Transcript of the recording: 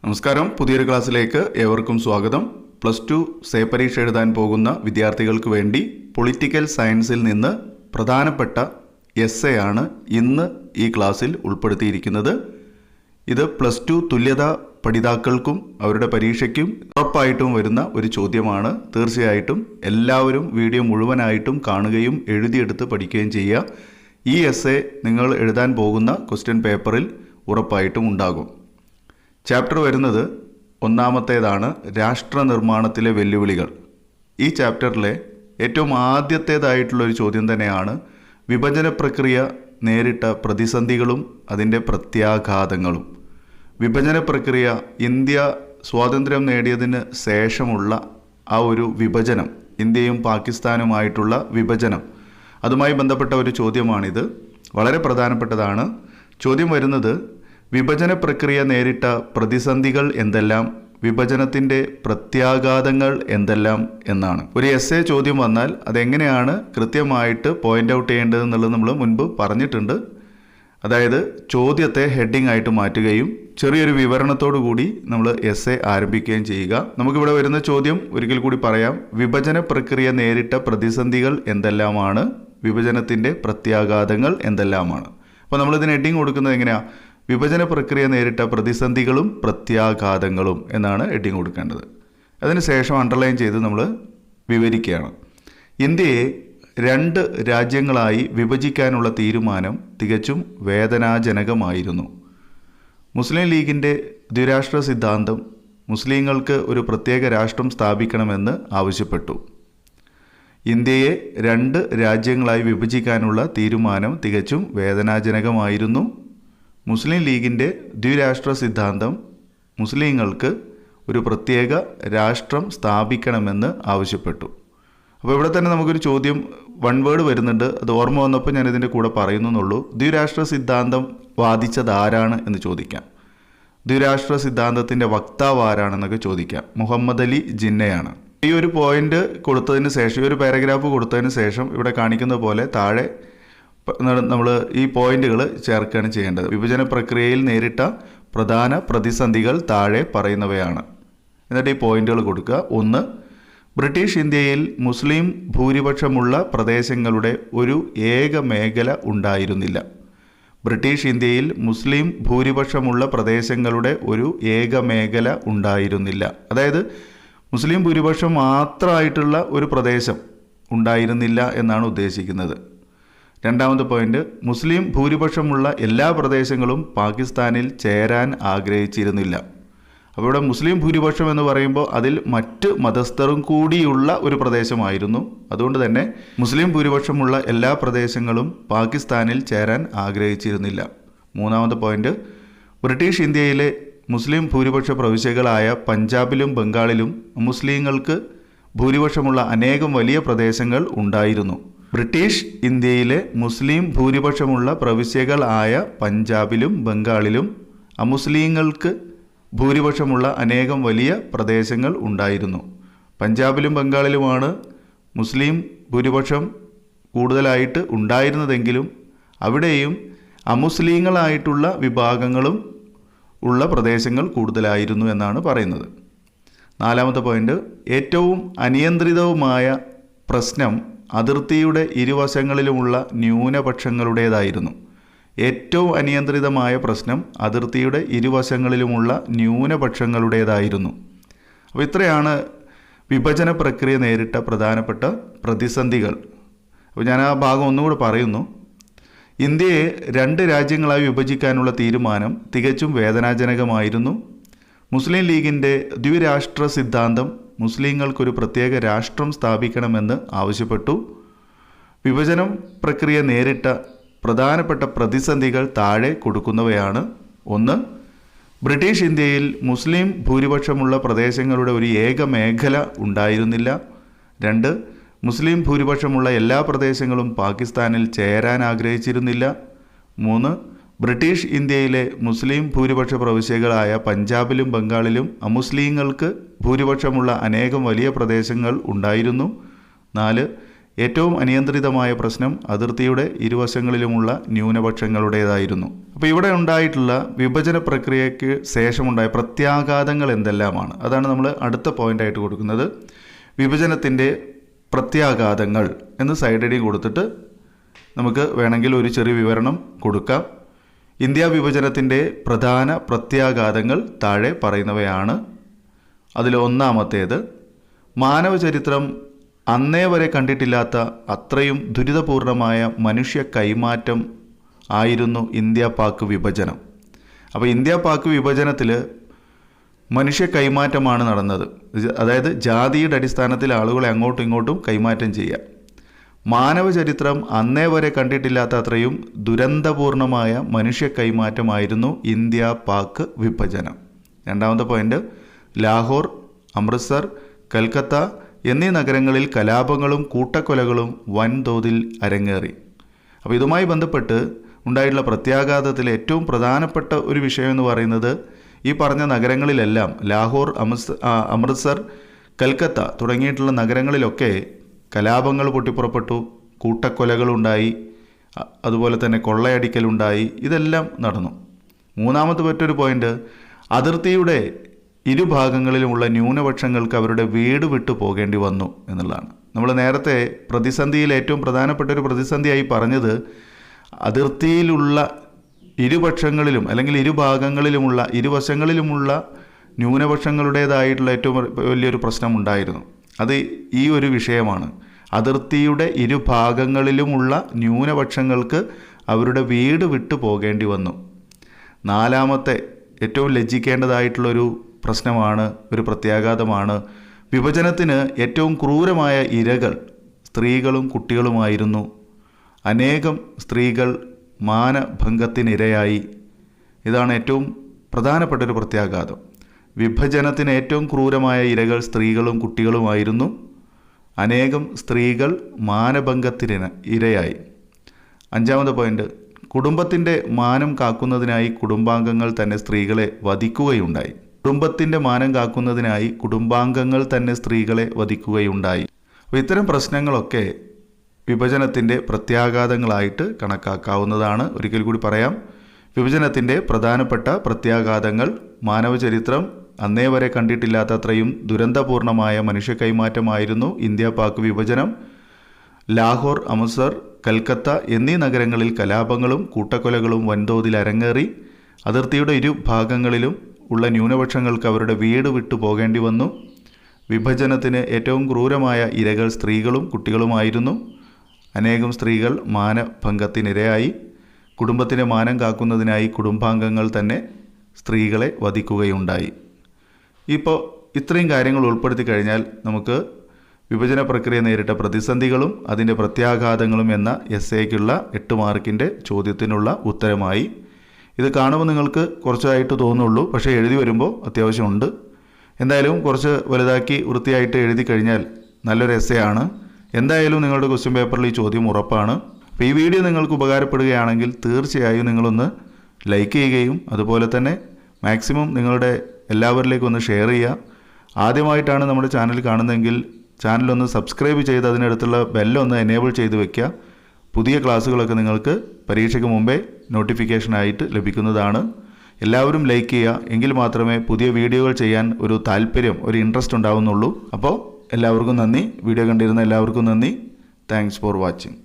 നമസ്കാരം. പുതിയൊരു ക്ലാസ്സിലേക്ക് ഏവർക്കും സ്വാഗതം. +2 സേ പരീക്ഷ എഴുതാൻ പോകുന്ന വിദ്യാർത്ഥികൾക്ക് വേണ്ടി പൊളിറ്റിക്കൽ സയൻസിൽ നിന്ന് പ്രധാനപ്പെട്ട എസ്സേ ആണ് ഇന്ന് ഈ ക്ലാസ്സിൽ ഉൾപ്പെടുത്തിയിരിക്കുന്നത്. ഇത് +2 തുല്യതാ പഠിതാക്കൾക്കും അവരുടെ പരീക്ഷയ്ക്കും ഉറപ്പായിട്ടും വരുന്ന ഒരു ചോദ്യമാണ്. തീർച്ചയായിട്ടും എല്ലാവരും വീഡിയോ മുഴുവനായിട്ടും കാണുകയും എഴുതിയെടുത്ത് പഠിക്കുകയും ചെയ്യുക. ഈ എസ്സേ നിങ്ങൾ എഴുതാൻ പോകുന്ന ക്വസ്റ്റ്യൻ പേപ്പറിൽ ഉറപ്പായിട്ടും ഉണ്ടാകും. ചാപ്റ്റർ വരുന്നത് ഒന്നാമത്തേതാണ്, രാഷ്ട്ര നിർമ്മാണത്തിലെ വെല്ലുവിളികൾ. ഈ ചാപ്റ്ററിലെ ഏറ്റവും ആദ്യത്തേതായിട്ടുള്ളൊരു ചോദ്യം തന്നെയാണ് വിഭജന പ്രക്രിയ നേരിട്ട പ്രതിസന്ധികളും അതിൻ്റെ പ്രത്യാഘാതങ്ങളും. വിഭജന പ്രക്രിയ, ഇന്ത്യ സ്വാതന്ത്ര്യം നേടിയതിന് ശേഷമുള്ള ആ ഒരു വിഭജനം, ഇന്ത്യയും പാകിസ്ഥാനുമായിട്ടുള്ള വിഭജനം, അതുമായി ബന്ധപ്പെട്ട ഒരു ചോദ്യമാണിത്. വളരെ പ്രധാനപ്പെട്ടതാണ്. ചോദ്യം വരുന്നത് വിഭജന പ്രക്രിയ നേരിട്ട പ്രതിസന്ധികൾ എന്തെല്ലാം, വിഭജനത്തിൻ്റെ പ്രത്യാഘാതങ്ങൾ എന്തെല്ലാം എന്നാണ്. ഒരു എസ്സേ ചോദ്യം വന്നാൽ അതെങ്ങനെയാണ് കൃത്യമായിട്ട് പോയിൻ്റ് ഔട്ട് ചെയ്യേണ്ടതെന്നുള്ളത് നമ്മൾ മുൻപ് പറഞ്ഞിട്ടുണ്ട്. അതായത് ചോദ്യത്തെ ഹെഡിങ് ആയിട്ട് മാറ്റുകയും ചെറിയൊരു വിവരണത്തോടു കൂടി നമ്മൾ എസ്സേ ആരംഭിക്കുകയും ചെയ്യുക. നമുക്കിവിടെ വരുന്ന ചോദ്യം ഒരിക്കൽ കൂടി പറയാം. വിഭജന പ്രക്രിയ നേരിട്ട പ്രതിസന്ധികൾ എന്തെല്ലാമാണ്, വിഭജനത്തിൻ്റെ പ്രത്യാഘാതങ്ങൾ എന്തെല്ലാമാണ്. അപ്പോൾ നമ്മളിതിന് ഹെഡിങ് കൊടുക്കുന്നത് എങ്ങനെയാണ്? വിഭജന പ്രക്രിയ നേരിട്ട പ്രതിസന്ധികളും പ്രത്യാഘാതങ്ങളും എന്നാണ് ഹെഡിങ് കൊടുക്കേണ്ടത്. അതിനുശേഷം അണ്ടർലൈൻ ചെയ്ത് നമ്മൾ വിവരിക്കുകയാണ്. ഇന്ത്യയെ 2 രാജ്യങ്ങളായി വിഭജിക്കാനുള്ള തീരുമാനം തികച്ചും വേദനാജനകമായിരുന്നു. മുസ്ലിം ലീഗിൻ്റെ ദ്വിരാഷ്ട്ര സിദ്ധാന്തം മുസ്ലിങ്ങൾക്ക് ഒരു പ്രത്യേക രാഷ്ട്രം സ്ഥാപിക്കണമെന്ന് ആവശ്യപ്പെട്ടു. ഇന്ത്യയെ 2 രാജ്യങ്ങളായി വിഭജിക്കാനുള്ള തീരുമാനം തികച്ചും വേദനാജനകമായിരുന്നു. മുസ്ലിം ലീഗിൻ്റെ ദ്വിരാഷ്ട്ര സിദ്ധാന്തം മുസ്ലിങ്ങൾക്ക് ഒരു പ്രത്യേക രാഷ്ട്രം സ്ഥാപിക്കണമെന്ന് ആവശ്യപ്പെട്ടു. അപ്പോൾ ഇവിടെ തന്നെ നമുക്കൊരു ചോദ്യം, വൺ വേർഡ് വരുന്നുണ്ട്. അത് ഓർമ്മ വന്നപ്പോൾ ഞാൻ ഇതിൻ്റെ കൂടെ പറയുന്നുള്ളൂ. ദ്വിരാഷ്ട്ര സിദ്ധാന്തം വാദിച്ചത് ആരാണ് എന്ന് ചോദിക്കാം. ദ്വിരാഷ്ട്ര സിദ്ധാന്തത്തിൻ്റെ വക്താവ് ആരാണെന്നൊക്കെ ചോദിക്കാം. മുഹമ്മദ് അലി ജിന്നയാണ്. ഈ ഒരു പോയിന്റ് കൊടുത്തതിന് ശേഷം, ഈ ഒരു പാരഗ്രാഫ് കൊടുത്തതിന് ശേഷം ഇവിടെ കാണിക്കുന്ന പോലെ താഴെ നമ്മൾ ഈ പോയിന്റുകൾ ചേർക്കുകയാണ് ചെയ്യേണ്ടത്. വിഭജന പ്രക്രിയയിൽ നേരിട്ട പ്രധാന പ്രതിസന്ധികൾ താഴെ പറയുന്നവയാണ്. എന്നിട്ട് ഈ പോയിന്റുകൾ കൊടുക്കുക. 1. ബ്രിട്ടീഷ് ഇന്ത്യയിൽ മുസ്ലിം ഭൂരിപക്ഷമുള്ള പ്രദേശങ്ങളുടെ ഒരു ഏക മേഖല ഉണ്ടായിരുന്നില്ല. ബ്രിട്ടീഷ് ഇന്ത്യയിൽ മുസ്ലിം ഭൂരിപക്ഷമുള്ള പ്രദേശങ്ങളുടെ ഒരു ഏക മേഖല ഉണ്ടായിരുന്നില്ല. അതായത് മുസ്ലിം ഭൂരിപക്ഷം മാത്രമായിട്ടുള്ള ഒരു പ്രദേശം ഉണ്ടായിരുന്നില്ല എന്നാണ് ഉദ്ദേശിക്കുന്നത്. 2ാമത്തെ പോയിന്റ്, മുസ്ലിം ഭൂരിപക്ഷമുള്ള എല്ലാ പ്രദേശങ്ങളും പാകിസ്ഥാനിൽ ചേരാൻ ആഗ്രഹിച്ചിരുന്നില്ല. അപ്പോൾ ഇവിടെ മുസ്ലിം ഭൂരിപക്ഷം എന്ന് പറയുമ്പോൾ അതിൽ മറ്റ് മതസ്ഥരും കൂടിയുള്ള ഒരു പ്രദേശമായിരുന്നു. അതുകൊണ്ട് തന്നെ മുസ്ലിം ഭൂരിപക്ഷമുള്ള എല്ലാ പ്രദേശങ്ങളും പാകിസ്ഥാനിൽ ചേരാൻ ആഗ്രഹിച്ചിരുന്നില്ല. 3ാമത്തെ പോയിന്റ്, ബ്രിട്ടീഷ് ഇന്ത്യയിലെ മുസ്ലിം ഭൂരിപക്ഷ പ്രവിശ്യകളായ പഞ്ചാബിലും ബംഗാളിലും മുസ്ലിങ്ങൾക്ക് ഭൂരിപക്ഷമുള്ള അനേകം വലിയ പ്രദേശങ്ങൾ ഉണ്ടായിരുന്നു. ബ്രിട്ടീഷ് ഇന്ത്യയിലെ മുസ്ലിം ഭൂരിപക്ഷമുള്ള പ്രവിശ്യകളായ പഞ്ചാബിലും ബംഗാളിലും അമുസ്ലിങ്ങൾക്ക് ഭൂരിപക്ഷമുള്ള അനേകം വലിയ പ്രദേശങ്ങൾ ഉണ്ടായിരുന്നു. പഞ്ചാബിലും ബംഗാളിലുമാണ് മുസ്ലിം ഭൂരിപക്ഷം കൂടുതലായിട്ട് ഉണ്ടായിരുന്നതെങ്കിലും അവിടെയും അമുസ്ലിങ്ങളായിട്ടുള്ള വിഭാഗങ്ങളും ഉള്ള പ്രദേശങ്ങൾ കൂടുതലായിരുന്നു എന്നാണ് പറയുന്നത്. 4ാമത്തെ പോയിന്റ്, ഏറ്റവും അനിയന്ത്രിതവുമായ പ്രശ്നം അതിർത്തിയുടെ ഇരുവശങ്ങളിലുമുള്ള ന്യൂനപക്ഷങ്ങളുടേതായിരുന്നു. ഏറ്റവും അനിയന്ത്രിതമായ പ്രശ്നം അതിർത്തിയുടെ ഇരുവശങ്ങളിലുമുള്ള ന്യൂനപക്ഷങ്ങളുടേതായിരുന്നു. അപ്പോൾ ഇത്രയാണ് വിഭജന പ്രക്രിയ നേരിട്ട പ്രധാനപ്പെട്ട പ്രതിസന്ധികൾ. അപ്പോൾ ഞാൻ ആ ഭാഗം ഒന്നുകൂടെ പറയുന്നു. ഇന്ത്യയെ 2 രാജ്യങ്ങളായി വിഭജിക്കാനുള്ള തീരുമാനം തികച്ചും വേദനാജനകമായിരുന്നു. മുസ്ലിം ലീഗിൻ്റെ ദ്വിരാഷ്ട്ര സിദ്ധാന്തം മുസ്ലിങ്ങൾക്കൊരു പ്രത്യേക രാഷ്ട്രം സ്ഥാപിക്കണമെന്ന് ആവശ്യപ്പെട്ടു. വിഭജനം പ്രക്രിയ നേരിട്ട പ്രധാനപ്പെട്ട പ്രതിസന്ധികൾ താഴെ കൊടുക്കുന്നവയാണ്. 1. ബ്രിട്ടീഷ് ഇന്ത്യയിൽ മുസ്ലിം ഭൂരിപക്ഷമുള്ള പ്രദേശങ്ങളുടെ ഒരു ഏക മേഖല ഉണ്ടായിരുന്നില്ല. 2. മുസ്ലിം ഭൂരിപക്ഷമുള്ള എല്ലാ പ്രദേശങ്ങളും പാകിസ്ഥാനിൽ ചേരാൻ ആഗ്രഹിച്ചിരുന്നില്ല. 3. ബ്രിട്ടീഷ് ഇന്ത്യയിലെ മുസ്ലിം ഭൂരിപക്ഷ പ്രവിശ്യകളായ പഞ്ചാബിലും ബംഗാളിലും അമുസ്ലിങ്ങൾക്ക് ഭൂരിപക്ഷമുള്ള അനേകം വലിയ പ്രദേശങ്ങൾ ഉണ്ടായിരുന്നു. 4. ഏറ്റവും അനിയന്ത്രിതമായ പ്രശ്നം അതിർത്തിയുടെ ഇരുവശങ്ങളിലുമുള്ള ന്യൂനപക്ഷങ്ങളുടേതായിരുന്നു. അപ്പോൾ ഇവിടെ ഉണ്ടായിട്ടുള്ള വിഭജന പ്രക്രിയയ്ക്ക് ശേഷമുണ്ടായ പ്രത്യാഘാതങ്ങൾ എന്തെല്ലാമാണ്, അതാണ് നമ്മൾ അടുത്ത പോയിൻ്റായിട്ട് കൊടുക്കുന്നത്. വിഭജനത്തിൻ്റെ പ്രത്യാഘാതങ്ങൾ എന്ന് സൈഡടി കൊടുത്തിട്ട് നമുക്ക് വേണമെങ്കിൽ ഒരു ചെറിയ വിവരണം കൊടുക്കാം. ഇന്ത്യ വിഭജനത്തിൻ്റെ പ്രധാന പ്രത്യാഘാതങ്ങൾ താഴെ പറയുന്നവയാണ്. അതിൽ ഒന്നാമത്തേത്, മാനവചരിത്രം അന്നേ വരെ കണ്ടിട്ടില്ലാത്ത അത്രയും ദുരിതപൂർണമായ മനുഷ്യ കൈമാറ്റം ആയിരുന്നു ഇന്ത്യ പാക് വിഭജനം. അപ്പോൾ ഇന്ത്യ പാക് വിഭജനത്തിൽ മനുഷ്യ കൈമാറ്റമാണ് നടന്നത്. അതായത് ജാതിയുടെ അടിസ്ഥാനത്തിൽ ആളുകളെ അങ്ങോട്ടും ഇങ്ങോട്ടും കൈമാറ്റം ചെയ്യുക. മാനവചരിത്രം അന്നേ വരെ കണ്ടിട്ടില്ലാത്ത അത്രയും ദുരന്തപൂർണമായ മനുഷ്യ കൈമാറ്റമായിരുന്നു ഇന്ത്യ പാക് വിഭജനം. രണ്ടാമത്തെ പോയിന്റ്, ലാഹോർ, അമൃത്സർ, കൽക്കത്ത എന്നീ നഗരങ്ങളിൽ കലാപങ്ങളും കൂട്ടക്കൊലകളും വൻതോതിൽ അരങ്ങേറി. അപ്പോൾ ഇതുമായി ബന്ധപ്പെട്ട് ഉണ്ടായിട്ടുള്ള പ്രത്യാഘാതത്തിൽ ഏറ്റവും പ്രധാനപ്പെട്ട ഒരു വിഷയം എന്ന് പറയുന്നത് ഈ പറഞ്ഞ നഗരങ്ങളിലെല്ലാം ലാഹോർ, അമൃത്സർ, കൽക്കത്ത തുടങ്ങിയിട്ടുള്ള നഗരങ്ങളിലൊക്കെ കലാപങ്ങൾ പൊട്ടിപ്പുറപ്പെട്ടു, കൂട്ടക്കൊലകളുണ്ടായി, അതുപോലെ തന്നെ കൊള്ളയടിക്കലുണ്ടായി, ഇതെല്ലാം നടന്നു. മൂന്നാമത്തെ മറ്റൊരു പോയിന്റ്, അതിർത്തിയുടെ ഇരുഭാഗങ്ങളിലുമുള്ള ന്യൂനപക്ഷങ്ങൾക്ക് അവരുടെ വീട് വിട്ടു പോകേണ്ടി വന്നു എന്നുള്ളതാണ്. നമ്മൾ നേരത്തെ പ്രതിസന്ധിയിൽ ഏറ്റവും പ്രധാനപ്പെട്ട ഒരു പ്രതിസന്ധിയായി പറഞ്ഞത് അതിർത്തിയിലുള്ള ഇരുപക്ഷങ്ങളിലും അല്ലെങ്കിൽ ഇരുഭാഗങ്ങളിലുമുള്ള ഇരുവശങ്ങളിലുമുള്ള ന്യൂനപക്ഷങ്ങളുടേതായിട്ടുള്ള ഏറ്റവും വലിയൊരു പ്രശ്നമുണ്ടായിരുന്നു. അത് ഈ ഒരു വിഷയമാണ്. അതിർത്തിയുടെ ഇരുഭാഗങ്ങളിലുമുള്ള ന്യൂനപക്ഷങ്ങൾക്ക് അവരുടെ വീട് വിട്ടു പോകേണ്ടി വന്നു. നാലാമത്തെ ഏറ്റവും ലജ്ജിക്കേണ്ടതായിട്ടുള്ളൊരു പ്രശ്നമാണ്, ഒരു പ്രത്യാഘാതമാണ്, വിഭജനത്തിന് ഏറ്റവും ക്രൂരമായ ഇരകൾ സ്ത്രീകളും കുട്ടികളുമായിരുന്നു. അനേകം സ്ത്രീകൾ മാനഭംഗത്തിനിരയായി. ഇതാണ് ഏറ്റവും പ്രധാനപ്പെട്ട ഒരു പ്രത്യാഘാതം. വിഭജനത്തിന് ഏറ്റവും ക്രൂരമായ ഇരകൾ സ്ത്രീകളും കുട്ടികളുമായിരുന്നു. അനേകം സ്ത്രീകൾ മാനഭംഗത്തിന് ഇരയായി. അഞ്ചാമത്തെ പോയിന്റ്, കുടുംബത്തിൻ്റെ മാനം കാക്കുന്നതിനായി കുടുംബാംഗങ്ങൾ തന്നെ സ്ത്രീകളെ വധിക്കുകയുണ്ടായി. കുടുംബത്തിൻ്റെ മാനം കാക്കുന്നതിനായി കുടുംബാംഗങ്ങൾ തന്നെ സ്ത്രീകളെ വധിക്കുകയുണ്ടായി. അപ്പോൾ ഇത്തരം പ്രശ്നങ്ങളൊക്കെ വിഭജനത്തിൻ്റെ പ്രത്യാഘാതങ്ങളായിട്ട് കണക്കാക്കാവുന്നതാണ്. ഒരിക്കൽ കൂടി പറയാം, വിഭജനത്തിൻ്റെ പ്രധാനപ്പെട്ട പ്രത്യാഘാതങ്ങൾ: മാനവചരിത്രം അന്നേ വരെ കണ്ടിട്ടില്ലാത്തത്രയും ദുരന്തപൂർണമായ മനുഷ്യ കൈമാറ്റമായിരുന്നു ഇന്ത്യ പാക് വിഭജനം. ലാഹോർ, അമൃത്സർ, കൽക്കത്ത എന്നീ നഗരങ്ങളിൽ കലാപങ്ങളും കൂട്ടക്കൊലകളും വൻതോതിൽ അരങ്ങേറി. അതിർത്തിയുടെ ഇരുഭാഗങ്ങളിലും ഉള്ള ന്യൂനപക്ഷങ്ങൾക്ക് അവരുടെ വീട് വിട്ടു പോകേണ്ടി വന്നു. വിഭജനത്തിന് ഏറ്റവും ക്രൂരമായ ഇരകൾ സ്ത്രീകളും കുട്ടികളുമായിരുന്നു. അനേകം സ്ത്രീകൾ മാനഭംഗത്തിനിരയായി. കുടുംബത്തിൻ്റെ മാനം കാക്കുന്നതിനായി കുടുംബാംഗങ്ങൾ തന്നെ സ്ത്രീകളെ വധിക്കുകയുണ്ടായി. ഇപ്പോൾ ഇത്രയും കാര്യങ്ങൾ ഉൾപ്പെടുത്തി കഴിഞ്ഞാൽ നമുക്ക് വിഭജന പ്രക്രിയ നേരിട്ട പ്രതിസന്ധികളും അതിൻ്റെ പ്രത്യാഘാതങ്ങളും എന്ന എസ്സേക്കുള്ള 8 മാർക്കിൻ്റെ ചോദ്യത്തിനുള്ള ഉത്തരമായി. ഇത് കാണുമ്പോൾ നിങ്ങൾക്ക് കുറച്ചായിട്ട് തോന്നുള്ളൂ, പക്ഷേ എഴുതി വരുമ്പോൾ അത്യാവശ്യമുണ്ട്. എന്തായാലും കുറച്ച് വലുതാക്കി വൃത്തിയായിട്ട് എഴുതി കഴിഞ്ഞാൽ നല്ലൊരു എസ്സേ ആണ്. എന്തായാലും നിങ്ങളുടെ ക്വസ്റ്റ്യൻ പേപ്പറിൽ ഈ ചോദ്യം ഉറപ്പാണ്. അപ്പോൾ ഈ വീഡിയോ നിങ്ങൾക്ക് ഉപകാരപ്പെടുകയാണെങ്കിൽ തീർച്ചയായും നിങ്ങളൊന്ന് ലൈക്ക് ചെയ്യുകയും അതുപോലെ തന്നെ മാക്സിമം നിങ്ങളുടെ എല്ലാവരിലേക്കും ഒന്ന് ഷെയർ ചെയ്യുക. ആദ്യമായിട്ടാണ് നമ്മുടെ ചാനൽ കാണുന്നതെങ്കിൽ ചാനലൊന്ന് സബ്സ്ക്രൈബ് ചെയ്ത് അതിനടുത്തുള്ള ബെല്ലൊന്ന് എനേബിൾ ചെയ്ത് വെക്കുക. പുതിയ ക്ലാസ്സുകളൊക്കെ നിങ്ങൾക്ക് പരീക്ഷയ്ക്ക് മുമ്പേ നോട്ടിഫിക്കേഷനായിട്ട് ലഭിക്കുന്നതാണ്. എല്ലാവരും ലൈക്ക് ചെയ്യുക, എങ്കിൽ മാത്രമേ പുതിയ വീഡിയോകൾ ചെയ്യാൻ ഒരു താല്പര്യം, ഒരു ഇൻട്രസ്റ്റ് ഉണ്ടാവുന്നുള്ളൂ. അപ്പോൾ എല്ലാവർക്കും നന്ദി. വീഡിയോ കണ്ടിരുന്ന എല്ലാവർക്കും നന്ദി. Thanks for watching.